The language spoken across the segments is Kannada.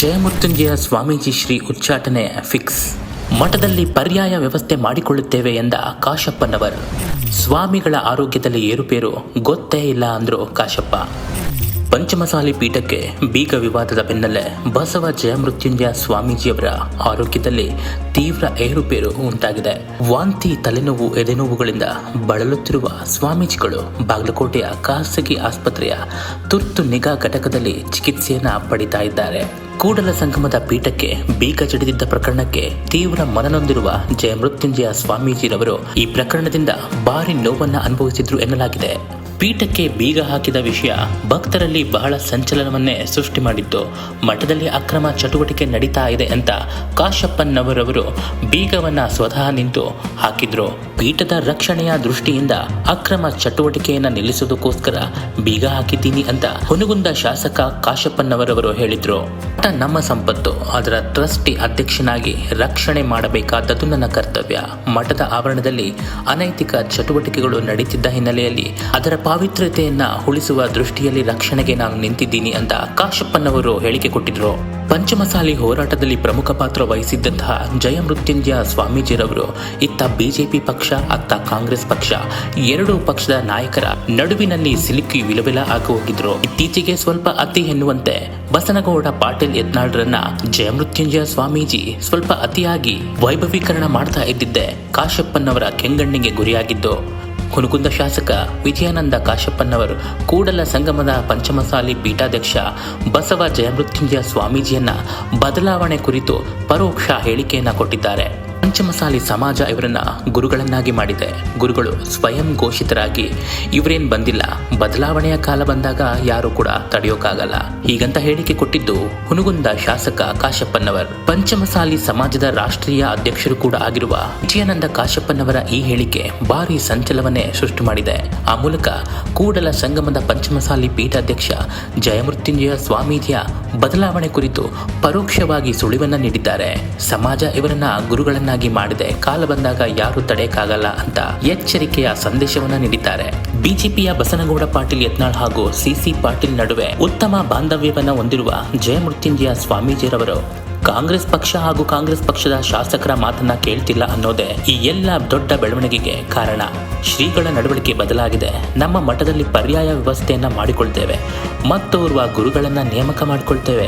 ಜಯಮೃತ್ಯುಂಜಯ ಸ್ವಾಮೀಜಿ ಶ್ರೀ ಉಚ್ಚಾಟನೆ ಫಿಕ್ಸ್. ಮಠದಲ್ಲಿ ಪರ್ಯಾಯ ವ್ಯವಸ್ಥೆ ಮಾಡಿಕೊಳ್ಳುತ್ತೇವೆ ಎಂದ ಕಾಶಪ್ಪನವರ್. ಸ್ವಾಮಿಗಳ ಆರೋಗ್ಯದಲ್ಲಿ ಏರುಪೇರು ಗೊತ್ತೇ ಇಲ್ಲ ಅಂದ್ರು ಕಾಶಪ್ಪ. ಪಂಚಮಸಾಲಿ ಪೀಠಕ್ಕೆ ಬೀಗ ವಿವಾದದ ಬೆನ್ನಲ್ಲೇ ಬಸವ ಜಯಮೃತ್ಯುಂಜಯ ಸ್ವಾಮೀಜಿಯವರ ಆರೋಗ್ಯದಲ್ಲಿ ತೀವ್ರ ಏರುಪೇರು ಉಂಟಾಗಿದೆ. ವಾಂತಿ, ತಲೆನೋವು, ಎದೆನೋವುಗಳಿಂದ ಬಳಲುತ್ತಿರುವ ಸ್ವಾಮೀಜಿಗಳು ಬಾಗಲಕೋಟೆಯ ಖಾಸಗಿ ಆಸ್ಪತ್ರೆಯ ತುರ್ತು ನಿಗಾ ಘಟಕದಲ್ಲಿ ಚಿಕಿತ್ಸೆಯನ್ನ ಪಡಿತಾ ಇದ್ದಾರೆ. ಕೂಡಲ ಸಂಗಮದ ಪೀಠಕ್ಕೆ ಬೀಗ ಜಡಿದಿದ್ದ ಪ್ರಕರಣಕ್ಕೆ ತೀವ್ರ ಮನನೊಂದಿರುವ ಜಯಮೃತ್ಯುಂಜಯ ಸ್ವಾಮೀಜಿರವರು ಈ ಪ್ರಕರಣದಿಂದ ಭಾರಿ ನೋವನ್ನ ಅನುಭವಿಸಿದ್ರು ಎನ್ನಲಾಗಿದೆ. ಪೀಠಕ್ಕೆ ಬೀಗ ಹಾಕಿದ ವಿಷಯ ಭಕ್ತರಲ್ಲಿ ಬಹಳ ಸಂಚಲನವನ್ನೇ ಸೃಷ್ಟಿ ಮಾಡಿದ್ದು, ಮಠದಲ್ಲಿ ಅಕ್ರಮ ಚಟುವಟಿಕೆ ನಡೀತಾ ಇದೆ ಅಂತ ಕಾಶಪ್ಪನವರವರು ಬೀಗವನ್ನ ಸ್ವತಃ ನಿಂತು ಹಾಕಿದ್ರು. ಪೀಠದ ರಕ್ಷಣೆಯ ದೃಷ್ಟಿಯಿಂದ ಅಕ್ರಮ ಚಟುವಟಿಕೆಯನ್ನ ನಿಲ್ಲಿಸೋದಕ್ಕೋಸ್ಕರ ಬೀಗ ಹಾಕಿದ್ದೀನಿ ಅಂತ ಹುನಗುಂದ ಶಾಸಕ ಕಾಶಪ್ಪನವರವರು ಹೇಳಿದ್ರು. ಮಠ ನಮ್ಮ ಸಂಪತ್ತು, ಅದರ ಟ್ರಸ್ಟಿ ಅಧ್ಯಕ್ಷನಾಗಿ ರಕ್ಷಣೆ ಮಾಡಬೇಕಾದದ್ದು ನನ್ನ ಕರ್ತವ್ಯ. ಮಠದ ಆವರಣದಲ್ಲಿ ಅನೈತಿಕ ಚಟುವಟಿಕೆಗಳು ನಡೀತಿದ್ದ ಹಿನ್ನೆಲೆಯಲ್ಲಿ ಅದರ ಪಾವಿತ್ರ್ಯತೆಯನ್ನ ಉಳಿಸುವ ದೃಷ್ಟಿಯಲ್ಲಿ ರಕ್ಷಣೆಗೆ ನಾನು ನಿಂತಿದ್ದೀನಿ ಅಂತ ಕಾಶಪ್ಪನವರು ಹೇಳಿಕೆ ಕೊಟ್ಟಿದ್ರು. ಪಂಚಮಸಾಲಿ ಹೋರಾಟದಲ್ಲಿ ಪ್ರಮುಖ ಪಾತ್ರ ವಹಿಸಿದ್ದಂತಹ ಜಯಮೃತ್ಯುಂಜಯ ಸ್ವಾಮೀಜಿರವರು ಇತ್ತ ಬಿಜೆಪಿ ಪಕ್ಷ, ಅತ್ತ ಕಾಂಗ್ರೆಸ್ ಪಕ್ಷ, ಎರಡೂ ಪಕ್ಷದ ನಾಯಕರ ನಡುವಿನಲ್ಲಿ ಸಿಲುಕಿ ವಿಲವಿಲ ಆಗಿ ಹೋಗಿದ್ರು. ಇತ್ತೀಚೆಗೆ ಸ್ವಲ್ಪ ಅತಿ ಎನ್ನುವಂತೆ ಬಸನಗೌಡ ಪಾಟೀಲ್ ಯತ್ನಾಳ್ರನ್ನ ಜಯಮೃತ್ಯುಂಜಯ ಸ್ವಾಮೀಜಿ ಸ್ವಲ್ಪ ಅತಿಯಾಗಿ ವೈಭವೀಕರಣ ಮಾಡ್ತಾ ಇದ್ದಿದ್ದೆ ಕಾಶಪ್ಪನವರ ಕೆಂಗಣ್ಣಿಗೆ ಗುರಿಯಾಗಿದ್ದು. ಹುನಗುಂದ ಶಾಸಕ ವಿಜಯಾನಂದ ಕಾಶಪ್ಪನವರು ಕೂಡಲ ಸಂಗಮದ ಪಂಚಮಸಾಲಿ ಪೀಠಾಧ್ಯಕ್ಷ ಬಸವ ಜಯಮೃತ್ಯುಂಜಯ ಸ್ವಾಮೀಜಿಯನ್ನ ಬದಲಾವಣೆ ಕುರಿತು ಪರೋಕ್ಷ ಹೇಳಿಕೆಯನ್ನ ಕೊಟ್ಟಿದ್ದಾರೆ. ಪಂಚಮಸಾಲಿ ಸಮಾಜ ಇವರನ್ನ ಗುರುಗಳನ್ನಾಗಿ ಮಾಡಿದೆ. ಗುರುಗಳು ಸ್ವಯಂ ಘೋಷಿತರಾಗಿ ಇವರೇನ್ ಬಂದಿಲ್ಲ, ಬದಲಾವಣೆಯ ಕಾಲ ಬಂದಾಗ ಯಾರು ಕೂಡ ತಡೆಯೋಕ್ಕಾಗಲ್ಲ ಹೀಗಂತ ಹೇಳಿಕೆ ಕೊಟ್ಟಿದ್ದು ಹುನಗುಂದ ಶಾಸಕ ಕಾಶಪ್ಪನವರ್. ಪಂಚಮಸಾಲಿ ಸಮಾಜದ ರಾಷ್ಟ್ರೀಯ ಅಧ್ಯಕ್ಷರು ಕೂಡ ಆಗಿರುವ ವಿಜಯಾನಂದ ಕಾಶಪ್ಪನವರ ಈ ಹೇಳಿಕೆ ಭಾರಿ ಸಂಚಲನವನ್ನೇ ಸೃಷ್ಟಿ ಮಾಡಿದೆ. ಆ ಮೂಲಕ ಕೂಡಲ ಸಂಗಮದ ಪಂಚಮಸಾಲಿ ಪೀಠಾಧ್ಯಕ್ಷ ಜಯಮೃತ್ಯುಂಜಯ ಸ್ವಾಮೀಜಿಯ ಬದಲಾವಣೆ ಕುರಿತು ಪರೋಕ್ಷವಾಗಿ ಸುಳಿವನ್ನ ನೀಡಿದ್ದಾರೆ. ಸಮಾಜ ಇವರನ್ನ ಗುರುಗಳನ್ನ ಮಾಡಿದೆ, ಕಾಲ ಬಂದಾಗ ಯಾರು ತಡೆಯಕ್ಕಾಗಲ್ಲ ಅಂತ ಎಚ್ಚರಿಕೆಯ ಸಂದೇಶವನ್ನ ನೀಡಿದ್ದಾರೆ. ಬಿಜೆಪಿಯ ಬಸನಗೌಡ ಪಾಟೀಲ್ ಯತ್ನಾಳ್ ಹಾಗೂ ಸಿಸಿ ಪಾಟೀಲ್ ನಡುವೆ ಉತ್ತಮ ಬಾಂಧವ್ಯವನ್ನ ಹೊಂದಿರುವ ಜಯಮೃತ್ಯುಂಜಯ ಸ್ವಾಮೀಜಿರವರು ಕಾಂಗ್ರೆಸ್ ಪಕ್ಷ ಹಾಗೂ ಕಾಂಗ್ರೆಸ್ ಪಕ್ಷದ ಶಾಸಕರ ಮಾತನ್ನ ಕೇಳ್ತಿಲ್ಲ ಅನ್ನೋದೇ ಈ ಎಲ್ಲ ದೊಡ್ಡ ಬೆಳವಣಿಗೆಗೆ ಕಾರಣ. ಶ್ರೀಗಳ ನಡವಳಿಕೆ ಬದಲಾಗಿದೆ. ನಮ್ಮ ಮಠದಲ್ಲಿ ಪರ್ಯಾಯ ವ್ಯವಸ್ಥೆಯನ್ನ ಮಾಡಿಕೊಳ್ತೇವೆ, ಮತ್ತೋರ್ವ ಗುರುಗಳನ್ನ ನೇಮಕ ಮಾಡಿಕೊಳ್ತೇವೆ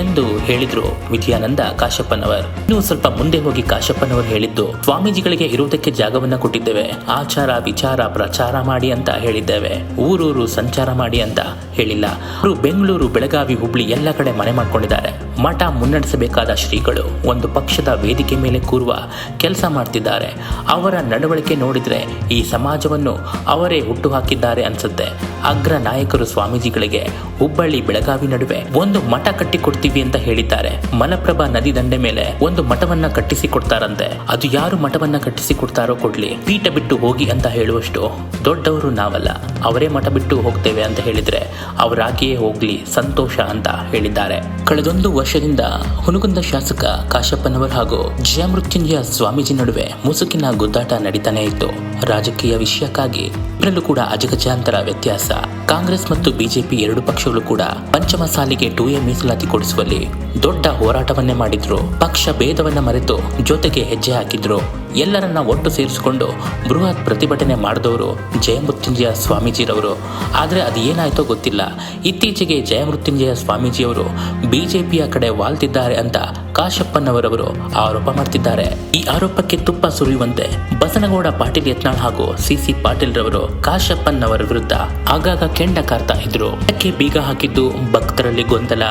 ಎಂದು ಹೇಳಿದ್ರು ವಿಜಯಾನಂದ ಕಾಶಪ್ಪನವರ್. ಇನ್ನು ಸ್ವಲ್ಪ ಮುಂದೆ ಹೋಗಿ ಕಾಶಪ್ಪನವರು ಹೇಳಿದ್ದು, ಸ್ವಾಮೀಜಿಗಳಿಗೆ ಇರುವುದಕ್ಕೆ ಜಾಗವನ್ನ ಕೊಟ್ಟಿದ್ದೇವೆ, ಆಚಾರ ವಿಚಾರ ಪ್ರಚಾರ ಮಾಡಿ ಅಂತ ಹೇಳಿದ್ದೇವೆ, ಊರೂರು ಸಂಚಾರ ಮಾಡಿ ಅಂತ ಹೇಳಿಲ್ಲ. ಅವರು ಬೆಂಗಳೂರು, ಬೆಳಗಾವಿ, ಹುಬ್ಳಿ ಎಲ್ಲ ಕಡೆ ಮನೆ ಮಾಡ್ಕೊಂಡಿದ್ದಾರೆ. ಮಠ ಮುನ್ನಡೆಸಬೇಕಾದ ಶ್ರೀಗಳು ಒಂದು ಪಕ್ಷದ ವೇದಿಕೆ ಮೇಲೆ ಕೂರುವ ಕೆಲಸ ಮಾಡ್ತಿದ್ದಾರೆ. ಅವರ ನಡವಳಿಕೆ ನೋಡಿದ್ರೆ ಈ ಸಮಾಜವನ್ನು ಅವರೇ ಹುಟ್ಟು ಹಾಕಿದ್ದಾರೆ ಅನ್ಸುತ್ತೆ. ಅಗ್ರ ನಾಯಕರು ಸ್ವಾಮೀಜಿಗಳಿಗೆ ಹುಬ್ಬಳ್ಳಿ, ಬೆಳಗಾವಿ ನಡುವೆ ಒಂದು ಮಠ ಕಟ್ಟಿಕೊಡ್ತೀವಿ ಅಂತ ಹೇಳಿದ್ದಾರೆ. ಮಲಪ್ರಭಾ ನದಿ ದಂಡೆ ಮೇಲೆ ಒಂದು ಮಠವನ್ನ ಕಟ್ಟಿಸಿ ಕೊಡ್ತಾರಂತೆ. ಅದು ಯಾರು ಮಠವನ್ನ ಕಟ್ಟಿಸಿ ಕೊಡ್ತಾರೋ ಕೊಡ್ಲಿ, ಪೀಠ ಬಿಟ್ಟು ಹೋಗಿ ಅಂತ ಹೇಳುವಷ್ಟು ದೊಡ್ಡವರು ನಾವಲ್ಲ. ಅವರೇ ಮಠ ಬಿಟ್ಟು ಹೋಗ್ತೇವೆ ಅಂತ ಹೇಳಿದ್ರೆ ಅವರಾಗಿಯೇ ಹೋಗ್ಲಿ, ಸಂತೋಷ ಅಂತ ಹೇಳಿದ್ದಾರೆ. ಕಳೆದೊಂದು ವರ್ಷದಿಂದ ಹುನಗುಂದ ಶಾಸಕ ಕಾಶಪ್ಪನವರ್ ಹಾಗೂ ಜಯಮೃತ್ಯುಂಜಯ ಸ್ವಾಮೀಜಿ ನಡುವೆ ಮುಸುಕಿನ ಗುದ್ದಾಟ ನಡೀತಾನೆ ಇತ್ತು. ರಾಜಕೀಯ ವಿಷಯಕ್ಕಾಗಿ ಇಬ್ಬರಲ್ಲೂ ಕೂಡ ಅಜಗಜಾಂತರ ವ್ಯತ್ಯಾಸ. ಕಾಂಗ್ರೆಸ್ ಮತ್ತು ಬಿಜೆಪಿ ಎರಡು ಪಕ್ಷಗಳು ಕೂಡ ಪಂಚಮಸಾಲಿಗೆ 2A ಮೀಸಲಾತಿ ಕೊಡಿಸುವಲ್ಲಿ ದೊಡ್ಡ ಹೋರಾಟವನ್ನೇ ಮಾಡಿದ್ರು. ಪಕ್ಷ ಭೇದವನ್ನ ಮರೆತು ಜೊತೆಗೆ ಹೆಜ್ಜೆ ಹಾಕಿದ್ರು. ಎಲ್ಲರನ್ನ ಒಟ್ಟು ಸೇರಿಸಿಕೊಂಡು ಬೃಹತ್ ಪ್ರತಿಭಟನೆ ಮಾಡಿದವರು ಜಯಮೃತ್ಯುಂಜಯ ಸ್ವಾಮೀಜಿರವರು. ಆದ್ರೆ ಅದು ಏನಾಯ್ತೋ ಗೊತ್ತಿಲ್ಲ. ಇತ್ತೀಚೆಗೆ ಜಯಮೃತ್ಯುಂಜಯ ಸ್ವಾಮೀಜಿಯವರು ಬಿಜೆಪಿಯ ಕಡೆ ವಾಲ್ತಿದ್ದಾರೆ ಅಂತ ಕಾಶಪ್ಪನವರವರು ಆರೋಪ ಮಾಡ್ತಿದ್ದಾರೆ. ಈ ಆರೋಪಕ್ಕೆ ತುಪ್ಪ ಸುರಿಯುವಂತೆ ಬಸನಗೌಡ ಪಾಟೀಲ್ ಯತ್ನಾಳ್ ಹಾಗೂ ಸಿಸಿ ಪಾಟೀಲ್ ರವರು ಕಾಶಪ್ಪನವರ ವಿರುದ್ಧ ಆಗಾಗ ಕೆಂಡ ಕಾರ್ತಾ ಇದ್ರು. ಇದಕ್ಕೆ ಬೀಗ ಹಾಕಿದ್ದು ಭಕ್ತರಲ್ಲಿ ಗೊಂದಲ,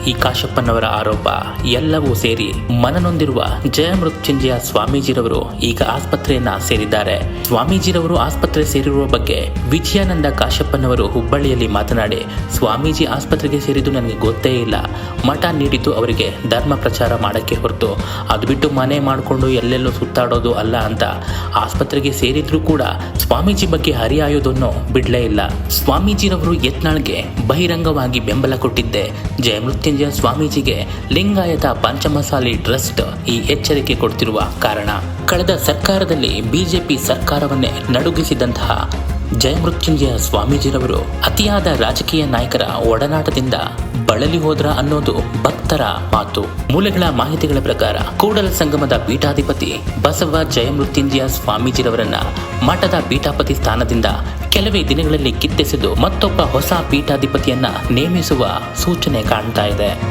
ಈ ಕಾಶಪ್ಪನವರ ಆರೋಪ ಎಲ್ಲವೂ ಸೇರಿ ಮನನೊಂದಿರುವ ಜಯಮೃತ್ಯುಂಜಯ ಸ್ವಾಮೀಜಿರವರು ಈಗ ಆಸ್ಪತ್ರೆಯನ್ನ ಸೇರಿದ್ದಾರೆ. ಸ್ವಾಮೀಜಿರವರು ಆಸ್ಪತ್ರೆ ಸೇರಿರುವ ಬಗ್ಗೆ ವಿಜಯಾನಂದ ಕಾಶಪ್ಪನವರು ಹುಬ್ಬಳ್ಳಿಯಲ್ಲಿ ಮಾತನಾಡಿ, ಸ್ವಾಮೀಜಿ ಆಸ್ಪತ್ರೆಗೆ ಸೇರಿದ್ದು ನನಗೆ ಗೊತ್ತೇ ಇಲ್ಲ. ಮಠ ನೀಡಿದ್ದು ಅವರಿಗೆ ಧರ್ಮ ಪ್ರಚಾರ ಮಾಡಕ್ಕೆ ಹೊರತು ಅದು ಬಿಟ್ಟು ಮನೆ ಮಾಡಿಕೊಂಡು ಎಲ್ಲೆಲ್ಲೋ ಸುತ್ತಾಡೋದು ಅಲ್ಲ ಅಂತ. ಆಸ್ಪತ್ರೆಗೆ ಸೇರಿದ್ರು ಕೂಡ ಸ್ವಾಮೀಜಿ ಬಗ್ಗೆ ಹರಿಹಾಯೋದನ್ನು ಬಿಡ್ಲೇ ಇಲ್ಲ. ಸ್ವಾಮೀಜಿರವರು ಯತ್ನಾಳ್ಗೆ ಬಹಿರಂಗವಾಗಿ ಬೆಂಬಲ ಕೊಟ್ಟಿದ್ದೆ ಜಯಮೃತ್ಯುಂಜಯ ಸ್ವಾಮೀಜಿಗೆ ಲಿಂಗಾಯತ ಪಂಚಮಸಾಲಿ ಟ್ರಸ್ಟ್ ಈ ಎಚ್ಚರಿಕೆ ಕೊಡ್ತಿರುವ ಕಾರಣ. ಕಳೆದ ಸರ್ಕಾರದಲ್ಲಿ ಬಿಜೆಪಿ ಸರ್ಕಾರವನ್ನೇ ನಡುಗಿಸಿದಂತಹ ಜಯಮೃತ್ಯುಂಜಯ ಸ್ವಾಮೀಜಿರವರು ಅತಿಯಾದ ರಾಜಕೀಯ ನಾಯಕರ ಒಡನಾಟದಿಂದ ಬಳಲಿ ಹೋದ್ರ ಅನ್ನೋದು ಭಕ್ತರ ಮಾತು. ಮೂಲಗಳ ಮಾಹಿತಿಗಳ ಪ್ರಕಾರ ಕೂಡಲ ಸಂಗಮದ ಪೀಠಾಧಿಪತಿ ಬಸವ ಜಯಮೃತ್ಯುಂಜಯ ಸ್ವಾಮೀಜಿರವರನ್ನ ಮಠದ ಪೀಠಾಪತಿ ಸ್ಥಾನದಿಂದ ಕೆಲವೇ ದಿನಗಳಲ್ಲಿ ಕಿತ್ತೆಸೆದು ಮತ್ತೊಬ್ಬ ಹೊಸ ಪೀಠಾಧಿಪತಿಯನ್ನ ನೇಮಿಸುವ ಸೂಚನೆ ಕಾಣ್ತಾ ಇದೆ.